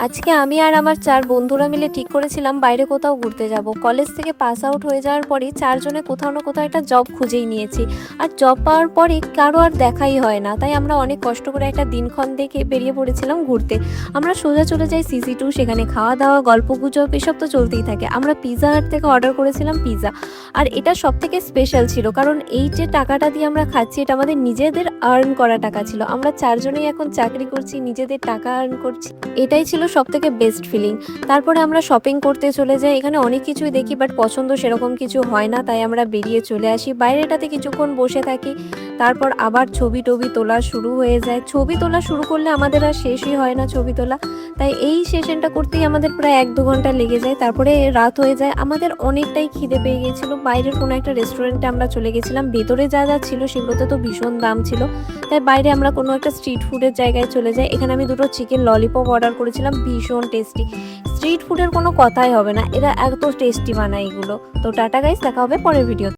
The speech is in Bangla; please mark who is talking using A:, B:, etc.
A: আজকে আমি আর আমার 4 বন্ধুরা মিলে ঠিক করেছিলাম বাইরে কোথাও ঘুরতে যাব। কলেজ থেকে পাস আউট হয়ে যাওয়ার পরই 4 জনে কোথাও না কোথাও একটা জব খুঁজেই নিয়েছি। আর জব পাওয়ার পরে কারো আর দেখাই হয় না। তাই আমরা অনেক কষ্ট করে একটা দিনক্ষণ দেখে বেরিয়ে পড়েছিলাম ঘুরতে। আমরা সোজা চলে যাই সিসি2, সেখানে খাওয়া-দাওয়া, গল্পগুজব এসব তো চলতেই থাকে। আমরা পিৎজা হাট থেকে অর্ডার করেছিলাম পিৎজা। আর এটা সবথেকে স্পেশাল ছিল, কারণ এই যে টাকাটা দিয়ে আমরা খাচ্ছি এটা আমাদের নিজেদের আর্ন করা টাকা ছিল। আমরা 4 জনেই এখন চাকরি করছি, নিজেদের টাকা আর্ন করছি। এটাই ছিল সবথেকে বেস্ট ফিলিং। তারপরে আমরা শপিং করতে চলে যাই। এখানে অনেক কিছুই দেখি, বাট পছন্দ সেরকম কিছু হয় না, তাই আমরা বেরিয়ে চলে আসি। বাইরেটাতে কিছুক্ষণ বসে থাকি, তারপর আবার ছবি টবি তোলা শুরু হয়ে যায়। ছবি তোলা শুরু করলে আমাদের আর শেষই হয় না ছবি তোলা, তাই এই সেশনটা করতেই আমাদের প্রায় 1-2 ঘন্টা লেগে যায়। তারপরে রাত হয়ে যায়, আমাদের অনেকটাই খিদে পেয়ে গিয়েছিল। বাইরের কোনো একটা রেস্টুরেন্টে আমরা চলে গেছিলাম। ভেতরে যা যা ছিল সেগুলোতে তো ভীষণ দাম ছিল, তাই বাইরে আমরা কোনো একটা স্ট্রিট ফুডের জায়গায় চলে যাই। এখানে আমি 2টো চিকেন ললিপপ অর্ডার করেছিলাম, ভীষণ টেস্টি। স্ট্রিট ফুডের কোনো কথাই হবে না, এরা এত টেস্টি বানায় এগুলো। তো টাটা গাইস, দেখা হবে পরের ভিডিও।